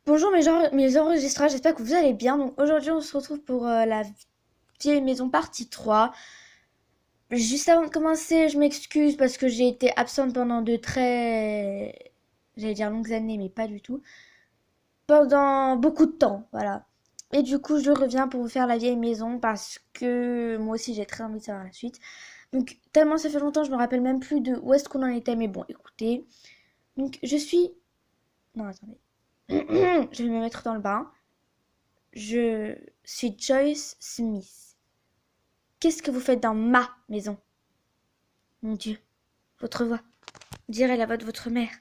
Bonjour mes enregistreurs, j'espère que vous allez bien. Donc aujourd'hui on se retrouve pour la vieille maison partie 3. Juste avant de commencer, je m'excuse parce que j'ai été absente pendant j'allais dire longues années, mais pas du tout. Pendant beaucoup de temps, voilà. Et du coup je reviens pour vous faire la vieille maison parce que moi aussi j'ai très envie de savoir la suite. Donc tellement ça fait longtemps, je me rappelle même plus de où est-ce qu'on en était, mais bon écoutez. Donc je suis... Non attendez. Je vais me mettre dans le bain. Je suis Joyce Smith. Qu'est-ce que vous faites dans ma maison? Mon Dieu, votre voix, dirait la voix de votre mère.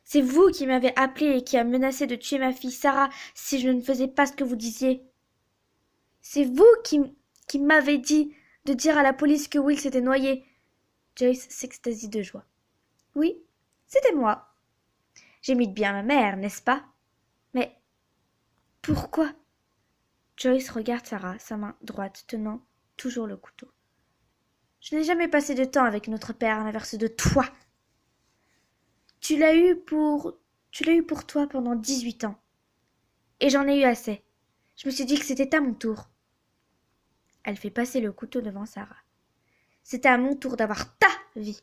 C'est vous qui m'avez appelé et qui a menacé de tuer ma fille Sarah si je ne faisais pas ce que vous disiez. C'est vous qui m'avez dit de dire à la police que Will s'était noyé. Joyce s'extasie de joie. Oui, c'était moi. J'imite bien ma mère, n'est-ce pas? Mais pourquoi? Joyce regarde Sarah, sa main droite tenant toujours le couteau. Je n'ai jamais passé de temps avec notre père à l'inverse de toi. Tu l'as eu pour... Tu l'as eu pour toi pendant 18 ans. Et j'en ai eu assez. Je me suis dit que c'était à mon tour. Elle fait passer le couteau devant Sarah. C'était à mon tour d'avoir ta vie.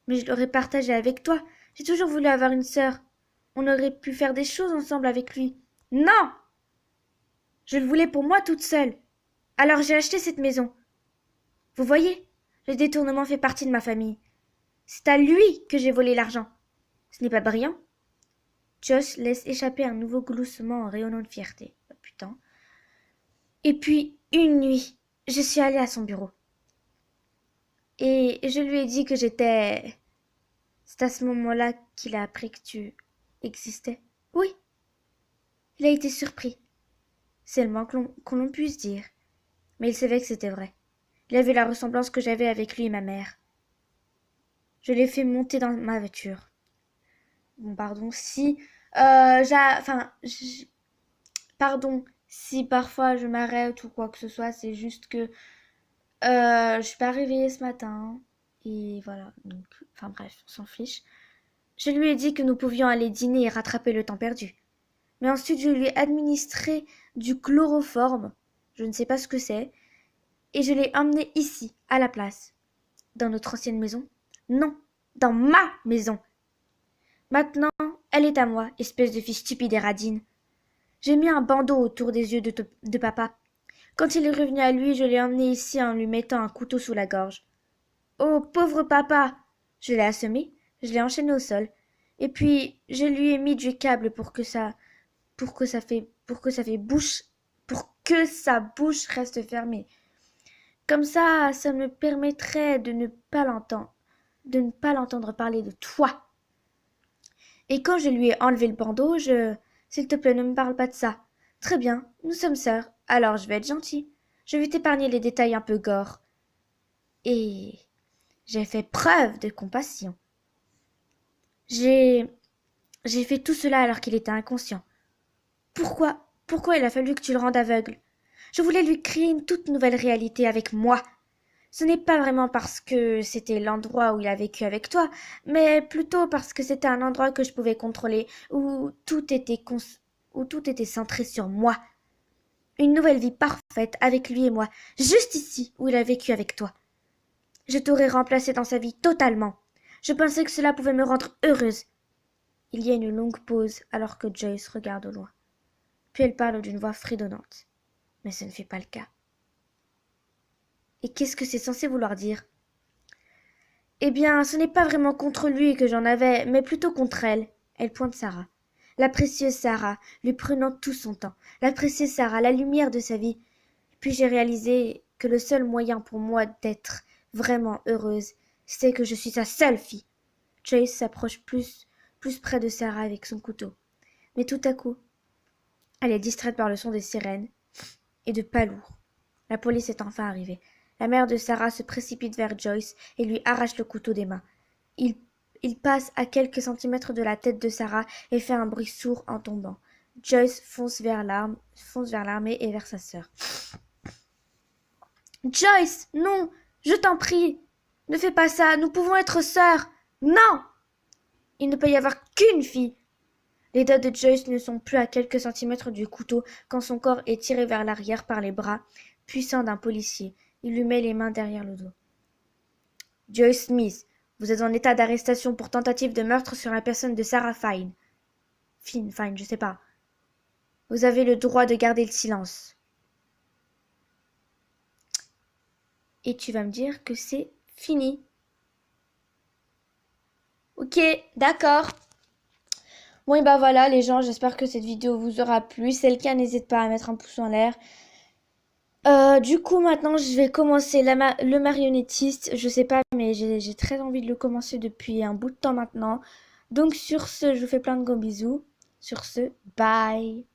Mais je l'aurais partagé avec toi. J'ai toujours voulu avoir une sœur. On aurait pu faire des choses ensemble avec lui. Non! Je le voulais pour moi toute seule. Alors j'ai acheté cette maison. Vous voyez, le détournement fait partie de ma famille. C'est à lui que j'ai volé l'argent. Ce n'est pas brillant? Josh laisse échapper un nouveau gloussement en rayonnant de fierté. Oh, putain. Et puis, une nuit, je suis allée à son bureau. Et je lui ai dit que j'étais... C'est à ce moment-là qu'il a appris que tu existais. Oui, il a été surpris. C'est le moins qu'on puisse dire. Mais il savait que c'était vrai. Il a vu la ressemblance que j'avais avec lui et ma mère. Je l'ai fait monter dans ma voiture. Bon, pardon, si... Pardon si parfois je m'arrête ou quoi que ce soit, c'est juste que je suis pas réveillée ce matin. Et voilà, donc, enfin bref, on s'en fiche. Je lui ai dit que nous pouvions aller dîner et rattraper le temps perdu. Mais ensuite, je lui ai administré du chloroforme, je ne sais pas ce que c'est, et je l'ai emmené ici, à la place. Dans notre ancienne maison? Non, dans ma maison. Maintenant, elle est à moi, espèce de fille stupide et radine. J'ai mis un bandeau autour des yeux de papa. Quand il est revenu à lui, je l'ai emmené ici en lui mettant un couteau sous la gorge. Oh, pauvre papa! Je l'ai assommé, je l'ai enchaîné au sol, et puis je lui ai mis du câble pour que sa bouche reste fermée. Comme ça me permettrait de ne pas l'entendre parler de toi. Et quand je lui ai enlevé le bandeau, s'il te plaît, ne me parle pas de ça. Très bien, nous sommes sœurs, alors je vais être gentil. Je vais t'épargner les détails un peu gore. Et j'ai fait preuve de compassion. J'ai j'ai fait tout cela alors qu'il était inconscient. Pourquoi il a fallu que tu le rendes aveugle? Je voulais lui créer une toute nouvelle réalité avec moi. Ce n'est pas vraiment parce que c'était l'endroit où il a vécu avec toi, mais plutôt parce que c'était un endroit que je pouvais contrôler, où tout était centré sur moi. Une nouvelle vie parfaite avec lui et moi, juste ici où il a vécu avec toi. Je t'aurais remplacé dans sa vie totalement. Je pensais que cela pouvait me rendre heureuse. Il y a une longue pause alors que Joyce regarde au loin. Puis elle parle d'une voix fredonnante. Mais ce ne fut pas le cas. Et qu'est-ce que c'est censé vouloir dire? Eh bien, ce n'est pas vraiment contre lui que j'en avais, mais plutôt contre elle. Elle pointe Sarah. La précieuse Sarah, lui prenant tout son temps. La précieuse Sarah, la lumière de sa vie. Puis j'ai réalisé que le seul moyen pour moi d'être vraiment heureuse, c'est que je suis sa seule fille. Joyce s'approche plus près de Sarah avec son couteau. Mais tout à coup, elle est distraite par le son des sirènes et de pas lourds. La police est enfin arrivée. La mère de Sarah se précipite vers Joyce et lui arrache le couteau des mains. Il, il passe à quelques centimètres de la tête de Sarah et fait un bruit sourd en tombant. Joyce fonce vers l'armée et vers sa sœur. Joyce, non, je t'en prie, ne fais pas ça, nous pouvons être sœurs. Non! Il ne peut y avoir qu'une fille. Les doigts de Joyce ne sont plus à quelques centimètres du couteau quand son corps est tiré vers l'arrière par les bras puissants d'un policier. Il lui met les mains derrière le dos. Joyce Smith, vous êtes en état d'arrestation pour tentative de meurtre sur la personne de Sarah Fine. Fine, je sais pas. Vous avez le droit de garder le silence. Et tu vas me dire que c'est fini. Ok, d'accord. Bon, et bah voilà les gens, j'espère que cette vidéo vous aura plu. Si c'est le cas, n'hésitez pas à mettre un pouce en l'air. Du coup, maintenant, je vais commencer le marionnettiste. Je sais pas, mais j'ai très envie de le commencer depuis un bout de temps maintenant. Donc, sur ce, je vous fais plein de gros bisous. Sur ce, bye.